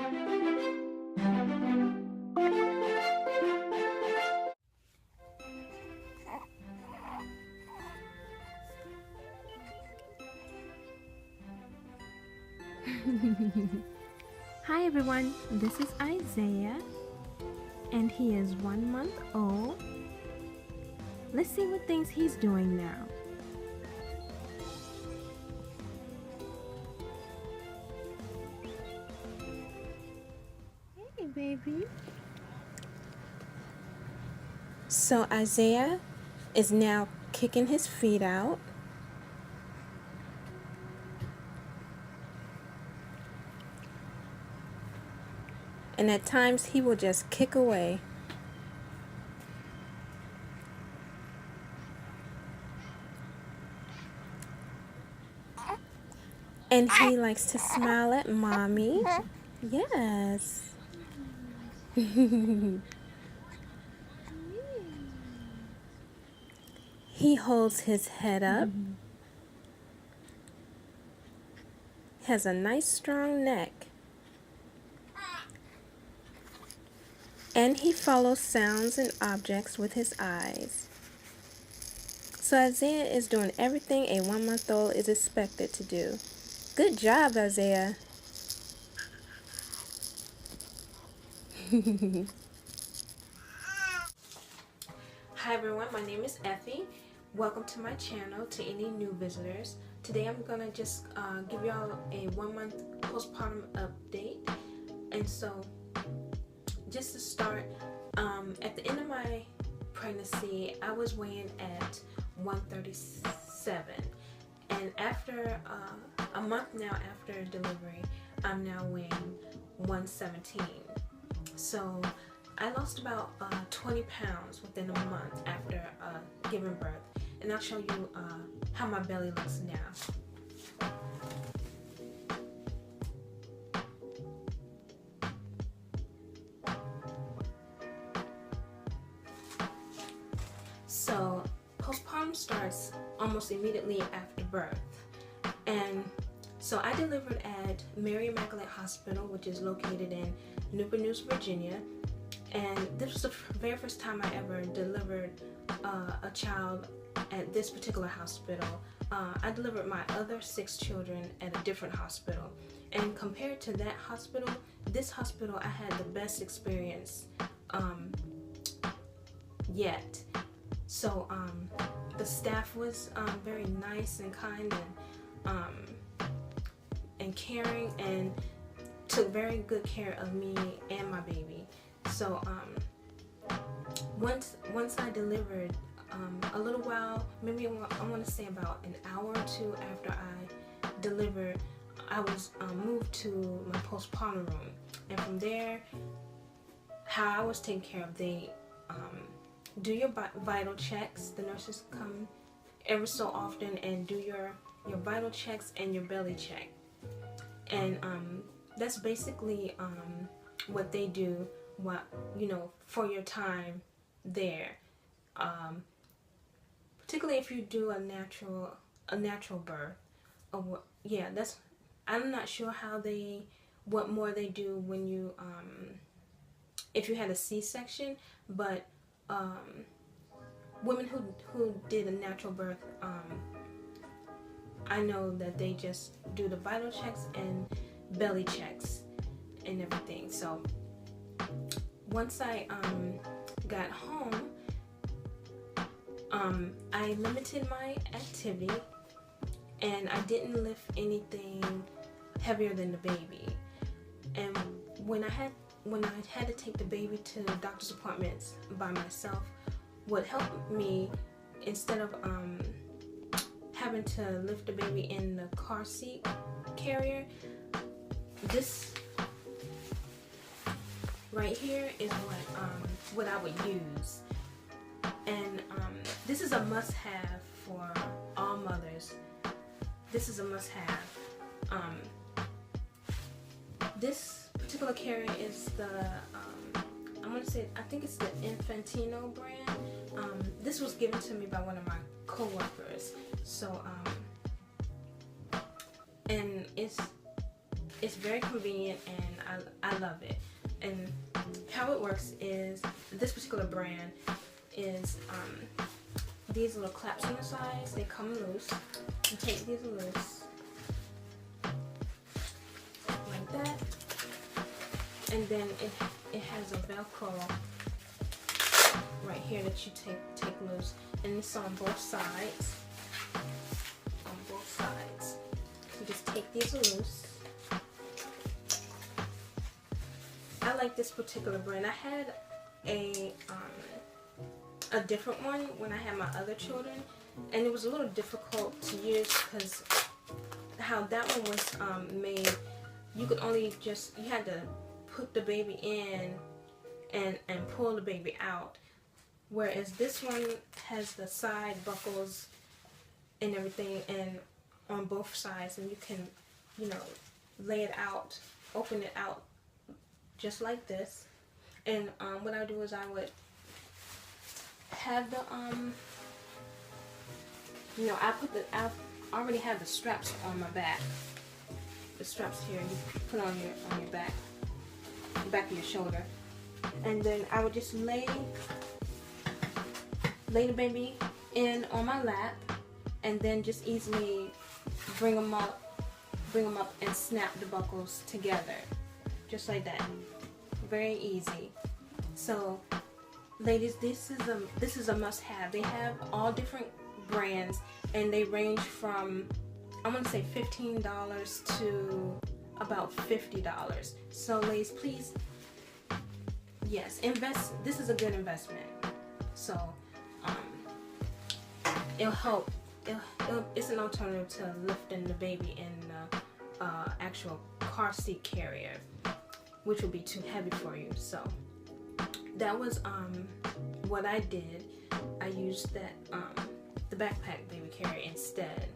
Hi everyone, this is Isaiah, and he is 1 month old. Let's see what things he's doing now. Hey baby. So Isaiah is now kicking his feet out. And at times he will just kick away. And he likes to smile at mommy. Yes. He holds his head up. Has a nice strong neck. And he follows sounds and objects with his eyes. So Isaiah is doing everything a 1 month old is expected to do. Good job, Isaiah. Hi everyone, my name is Effie. Welcome to my channel. To any new visitors, today I'm gonna just give y'all a 1 month postpartum update. And so just to start, at the end of my pregnancy I was weighing at 137, and after a month now after delivery I'm now weighing 117. So I lost about 20 pounds within a month after giving birth, and I'll show you how my belly looks now. So postpartum starts almost immediately after birth, and so I delivered at Mary Immaculate Hospital, which is located in Newport News, Virginia. And this was the very first time I ever delivered a child at this particular hospital. I delivered my other 6 children at a different hospital, and compared to that hospital, this hospital I had the best experience yet. So the staff was very nice and kind and caring, and took very good care of me and my baby. So once I delivered, a little while, maybe I want to say about an hour or two after I delivered, I was moved to my postpartum room, and from there, how I was taken care of, they do your vital checks. The nurses come every so often and do your vital checks and your belly check, and that's basically what they do. What, you know, for your time there, particularly if you do a natural birth, or what, yeah, that's, I'm not sure what more they do when you if you had a C-section, but women who did a natural birth, I know that they just do the vital checks and belly checks and everything. So once I got home, I limited my activity, and I didn't lift anything heavier than the baby. And when I had to take the baby to doctor's appointments by myself, what helped me, instead of having to lift the baby in the car seat carrier, this right here is what I would use. And this is a must-have for all mothers. This is a must-have. This particular carrier is the I think it's the Infantino brand. This was given to me by one of my co-workers. So and it's very convenient, and I love it. And how it works is, this particular brand is these little claps on the sides, they come loose. You take these loose like that, and then it has a Velcro right here that you take loose, and it's on both sides. On both sides, you just take these loose. I like this particular brand. I had a different one when I had my other children, and it was a little difficult to use because how that one was made, you could only you had to put the baby in and pull the baby out, whereas this one has the side buckles and everything, and on both sides, and you can, you know, lay it out, open it out just like this. And what I would do is I would have the you know, I already have the straps on my back. The straps here you put on your back, the back of your shoulder, and then I would just lay the baby in on my lap, and then just easily bring them up and snap the buckles together, just like that. Very easy. So ladies, this is a must-have. They have all different brands, and they range from, I want to say $15 to about $50. So ladies, please, yes, invest. This is a good investment. So it'll help. It's an alternative to lifting the baby in the actual car seat carrier, which will be too heavy for you. So that was what I did. I used that the backpack baby carrier instead.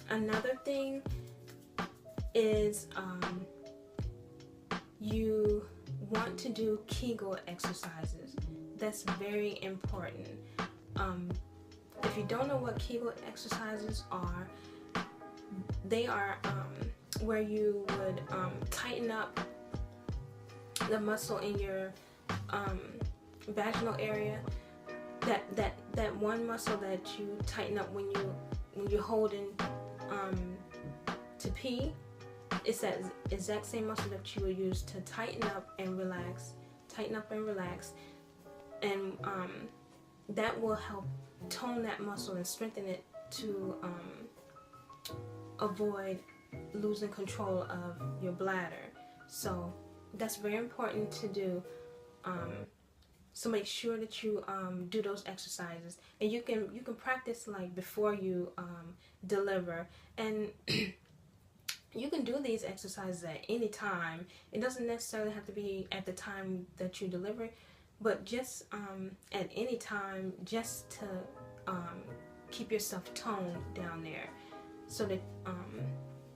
Another thing is you want to do Kegel exercises. That's very important. If you don't know what Kegel exercises are, they are where you would tighten up the muscle in your vaginal area. That one muscle that you tighten up when you're holding to pee. It's that exact same muscle that you will use to tighten up and relax. And that will help tone that muscle and strengthen it to avoid losing control of your bladder. So that's very important to do. So make sure that you do those exercises, and you can practice like before you deliver, and you can do these exercises at any time. It doesn't necessarily have to be at the time that you deliver, but just at any time, just to keep yourself toned down there, so that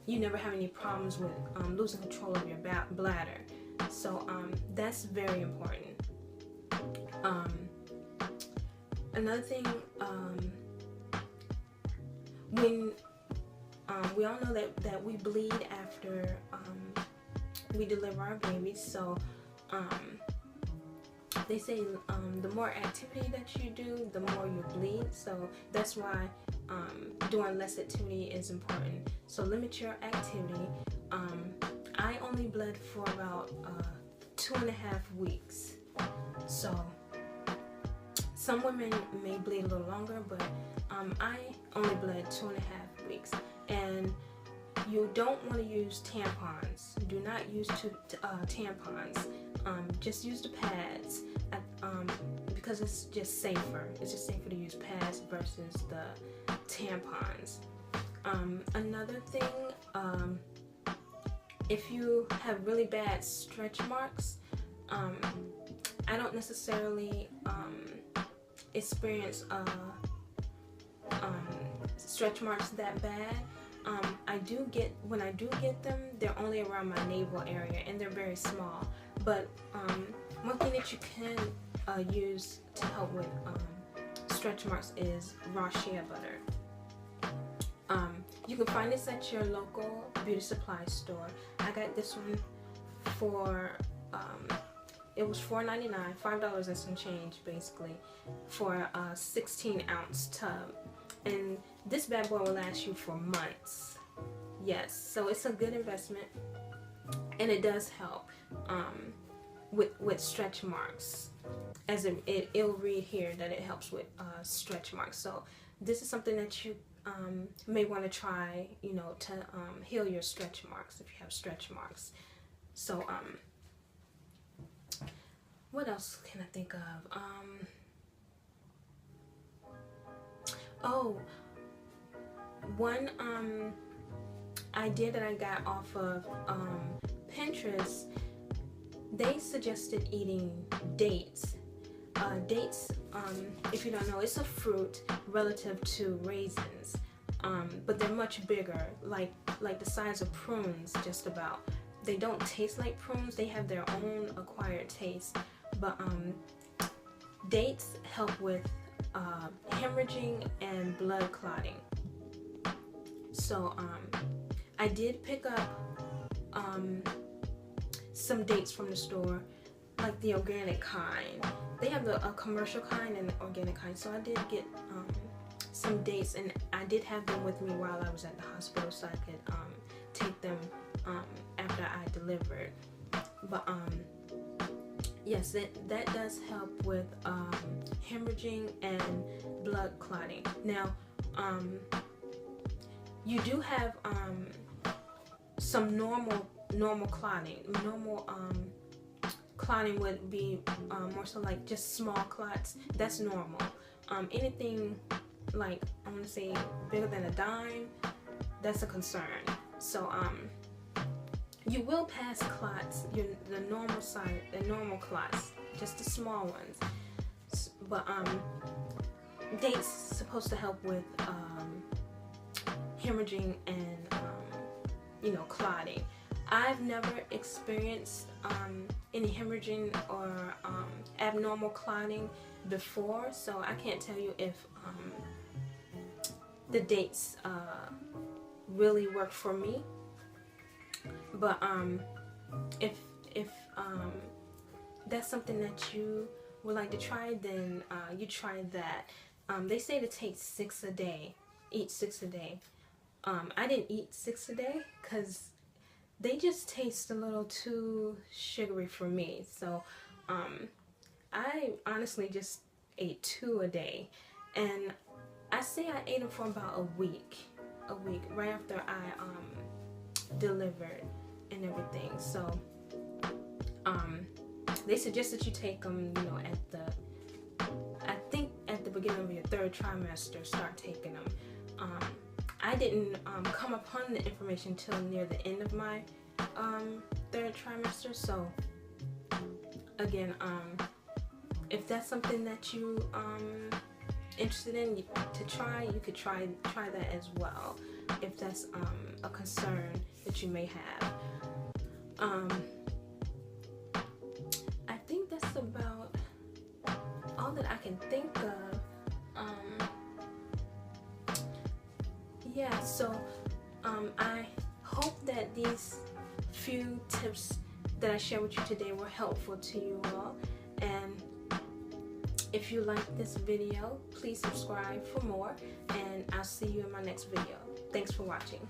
you never have any problems with losing control of your bladder. So that's very important. Another thing, when we all know that we bleed after we deliver our babies, so they say the more activity that you do, the more you bleed. So that's why doing less activity is important. So limit your activity. I only bled for about 2.5 weeks. So some women may bleed a little longer, but I only bled 2.5 weeks. And you don't want to use tampons. Do not use tampons. Just use the pads, because it's just safer. It's just safer to use pads versus the tampons. Another thing, if you have really bad stretch marks, I don't necessarily experience stretch marks that bad. When I do get them, they're only around my navel area, and they're very small. But one thing that you can use to help with stretch marks is raw shea butter. You can find this at your local beauty supply store. I got this one for it was $4.99, $5 and some change basically, for a 16-ounce tub. And this bad boy will last you for months. Yes, so it's a good investment, and it does help with stretch marks. As it'll read here that it helps with stretch marks. So this is something that you may want to try, you know, to heal your stretch marks if you have stretch marks. So what else can I think of? Oh, one idea that I got off of Pinterest, they suggested eating dates. Dates, if you don't know, it's a fruit relative to raisins, but they're much bigger, like the size of prunes, just about. They don't taste like prunes, they have their own acquired taste, but dates help with hemorrhaging and blood clotting. So I did pick up some dates from the store, like the organic kind. They have a commercial kind and the organic kind, so I did get some dates, and I did have them with me while I was at the hospital so I could take them after I delivered. But yes, that does help with hemorrhaging and blood clotting. Now you do have some normal clotting. Clotting would be more so like just small clots. That's normal. Anything like, I want to say, bigger than a dime, that's a concern. So you will pass clots, the normal size, the normal clots, just the small ones. But dates supposed to help with hemorrhaging and you know, clotting. I've never experienced any hemorrhaging or abnormal clotting before, so I can't tell you if the dates really work for me. But if that's something that you would like to try, then you try that. They say to take 6 a day, eat 6 a day. I didn't eat 6 a day because they just taste a little too sugary for me. So I honestly just ate 2 a day, and I say I ate them for about a week right after I delivered and everything. So they suggest that you take them, you know, I think at the beginning of your 3rd trimester, start taking them. I didn't come upon the information till near the end of my 3rd trimester. So again, if that's something that you interested in to try, you could try that as well, if that's a concern that you may have. I think that's about all that I can think of. Yeah, so I hope that these few tips that I shared with you today were helpful to you all. And if you like this video, please subscribe for more, and I'll see you in my next video. Thanks for watching.